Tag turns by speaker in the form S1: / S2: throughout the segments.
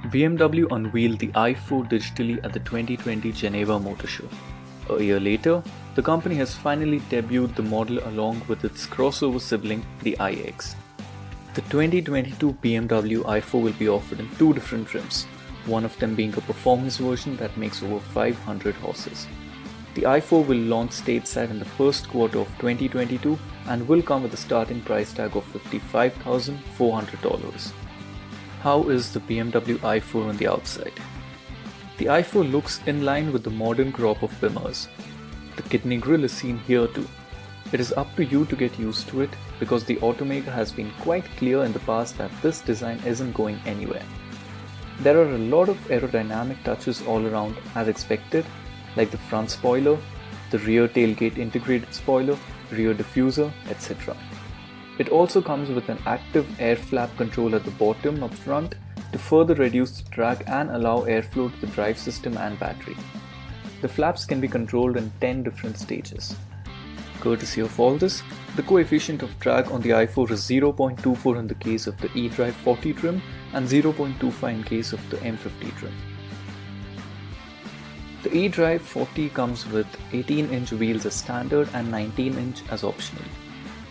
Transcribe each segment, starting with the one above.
S1: BMW unveiled the i4 digitally at the 2020 Geneva Motor Show. A year later, the company has finally debuted the model along with its crossover sibling, the iX. The 2022 BMW i4 will be offered in two different trims, one of them being a performance version that makes over 500 horses. The i4 will launch stateside in the first quarter of 2022 and will come with a starting price tag of $55,400. How is the BMW i4 on the outside? The i4 looks in line with the modern crop of Bimmers. The kidney grille is seen here too. It is up to you to get used to it because the Automaker has been quite clear in the past that this design isn't going anywhere. There are a lot of aerodynamic touches all around as expected, like the front spoiler, the rear tailgate integrated spoiler, rear diffuser, etc. It also comes with an active air flap control at the bottom up front to further reduce the drag and allow airflow to the drive system and battery. The flaps can be controlled in 10 different stages. Courtesy of all this, the coefficient of drag on the i4 is 0.24 in the case of the eDrive 40 trim and 0.25 in case of the M50 trim. The eDrive 40 comes with 18-inch wheels as standard and 19-inch as optional.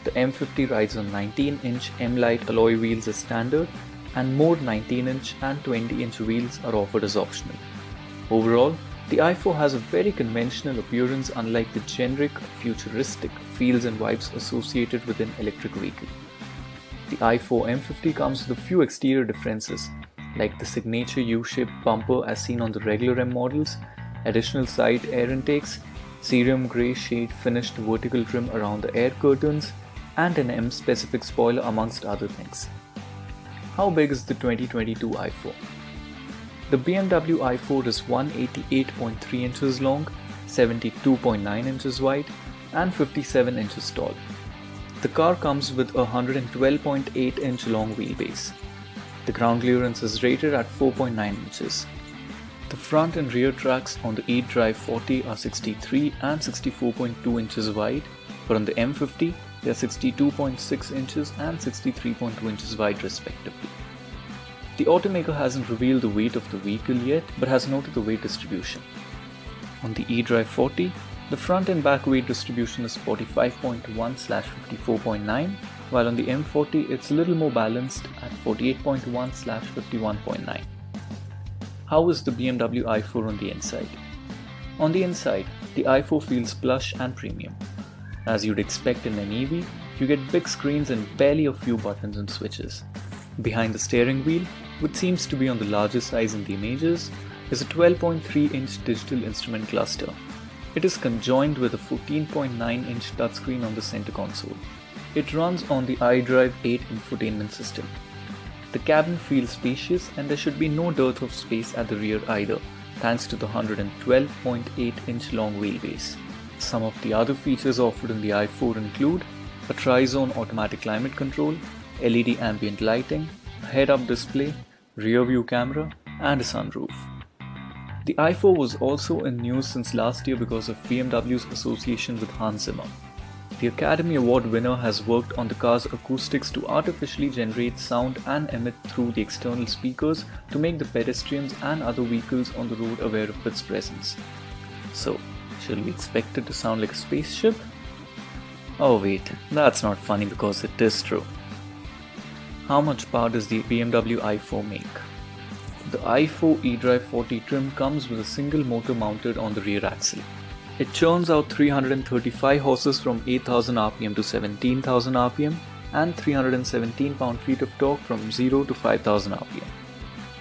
S1: The M50 rides on 19-inch M-Lite alloy wheels as standard, and more 19-inch and 20-inch wheels are offered as optional. Overall, the i4 has a very conventional appearance unlike the generic, futuristic feels and vibes associated with an electric vehicle. The i4 M50 comes with a few exterior differences, like the signature U-shaped bumper as seen on the regular M models, additional side air intakes, cerium grey shade finished vertical trim around the air curtains, and an M-specific spoiler amongst other things. How big is the 2022 i4? The BMW i4 is 188.3 inches long, 72.9 inches wide, and 57 inches tall. The car comes with a 112.8 inch long wheelbase. The ground clearance is rated at 4.9 inches. The front and rear tracks on the eDrive 40 are 63 and 64.2 inches wide, but on the M50 they are 62.6 inches and 63.2 inches wide respectively. The Automaker hasn't revealed the weight of the vehicle yet, but has noted the weight distribution. On the eDrive 40, the front and back weight distribution is 45.1/54.9, while on the M40 it's a little more balanced at 48.1/51.9. How is the BMW i4 on the inside? On the inside, the i4 feels plush and premium. As you'd expect in an EV, you get big screens and barely a few buttons and switches. Behind the steering wheel, which seems to be on the larger size in the images, is a 12.3-inch digital instrument cluster. It is conjoined with a 14.9-inch touchscreen on the center console. It runs on the iDrive 8 infotainment system. The cabin feels spacious and there should be no dearth of space at the rear either, thanks to the 112.8-inch long wheelbase. Some of the other features offered in the i4 include a tri-zone automatic climate control, LED ambient lighting, a head-up display, rear-view camera, and a sunroof. The i4 was also in news since last year because of BMW's association with Hans Zimmer. The Academy Award winner has worked on the car's acoustics to artificially generate sound and emit through the external speakers to make the pedestrians and other vehicles on the road aware of its presence. So, shall we expect it to sound like a spaceship? Oh wait, that's not funny because it is true. How much power does the BMW i4 make? The i4 eDrive 40 trim comes with a single motor mounted on the rear axle. It churns out 335 horses from 8000 rpm to 17,000 rpm and 317 pound-feet of torque from 0 to 5000 rpm.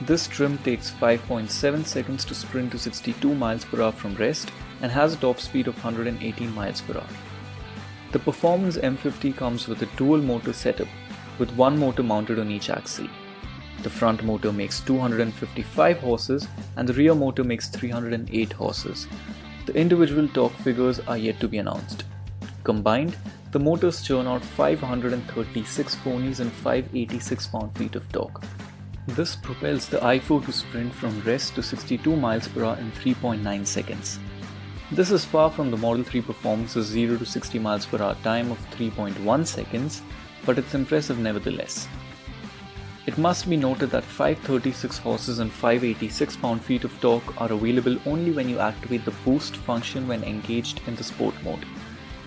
S1: This trim takes 5.7 seconds to sprint to 62 miles per hour from rest and has a top speed of 118 miles per hour. The Performance M50 comes with a dual motor setup with one motor mounted on each axle. The front motor makes 255 horses and the rear motor makes 308 horses. The individual torque figures are yet to be announced. Combined, the motors churn out 536 ponies and 586 pound-feet of torque. This propels the i4 to sprint from rest to 62 miles per hour in 3.9 seconds. This is far from the Model 3 Performance's 0 to 60 miles per hour time of 3.1 seconds, but it's impressive nevertheless. It must be noted that 536 horses and 586 pound-feet of torque are available only when you activate the boost function when engaged in the sport mode.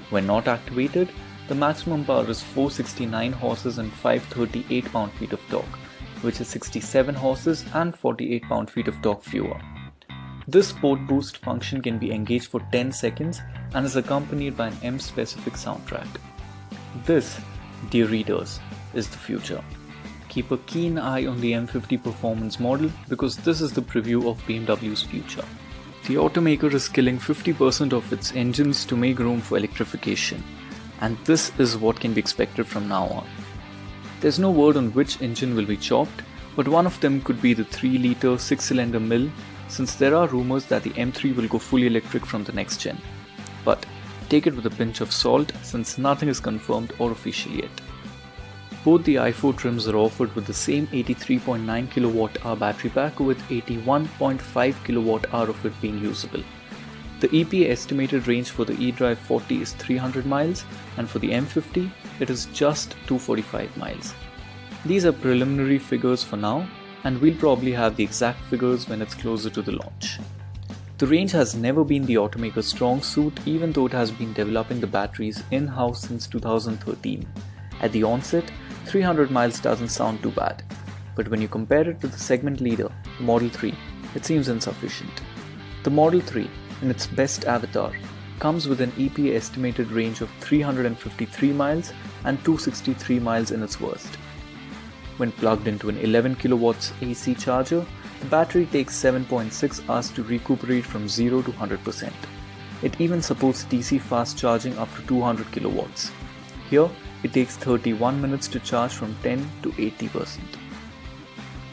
S1: When not activated, the maximum power is 469 horses and 538 pound-feet of torque, which is 67 horses and 48 pound-feet of torque fewer. This sport boost function can be engaged for 10 seconds and is accompanied by an M-specific soundtrack. This, dear readers, is the future. Keep a keen eye on the M50 performance model because this is the preview of BMW's future. The automaker is killing 50% of its engines to make room for electrification, and this is what can be expected from now on. There's no word on which engine will be chopped, but one of them could be the 3-litre 6-cylinder mill, since there are rumours that the M3 will go fully electric from the next gen. But take it with a pinch of salt since nothing is confirmed or official yet. Both the i4 trims are offered with the same 83.9 kWh battery pack with 81.5 kWh of it being usable. The EPA estimated range for the eDrive 40 is 300 miles and for the M50 it is just 245 miles. These are preliminary figures for now and we'll probably have the exact figures when it's closer to the launch. The range has never been the automaker's strong suit even though it has been developing the batteries in-house since 2013. At the onset, 300 miles doesn't sound too bad, but when you compare it to the segment leader, the Model 3, it seems insufficient. The Model 3, in its best avatar, comes with an EPA estimated range of 353 miles and 263 miles in its worst. When plugged into an 11 kilowatts AC charger, the battery takes 7.6 hours to recuperate from 0 to 100%. It even supports DC fast charging up to 200 kilowatts. Here, it takes 31 minutes to charge from 10 to 80%.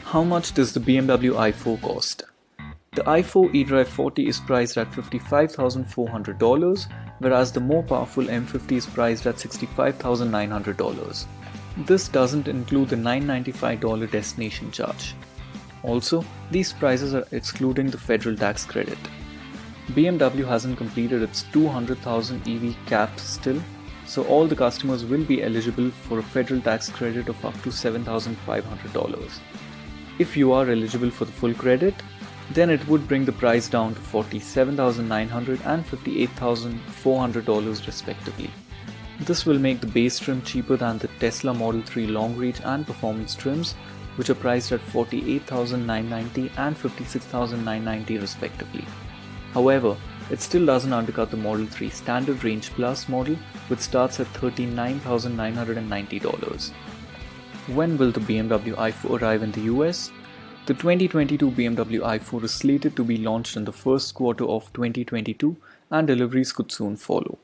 S1: How much does the BMW i4 cost? The i4 eDrive 40 is priced at $55,400, whereas the more powerful M50 is priced at $65,900. This doesn't include the $995 destination charge. Also, these prices are excluding the federal tax credit. BMW hasn't completed its 200,000 EV cap still, so all the customers will be eligible for a federal tax credit of up to $7,500. If you are eligible for the full credit, then it would bring the price down to $47,900 and $58,400 respectively. This will make the base trim cheaper than the Tesla Model 3 long range and performance trims, which are priced at $48,990 and $56,990 respectively. However, it still doesn't undercut the Model 3 Standard Range Plus model, which starts at $39,990. When will the BMW i4 arrive in the US? The 2022 BMW i4 is slated to be launched in the first quarter of 2022 and deliveries could soon follow.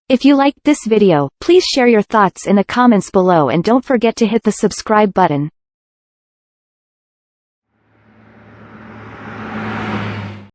S2: If you liked this video, please share your thoughts in the comments below and don't forget to hit the subscribe button.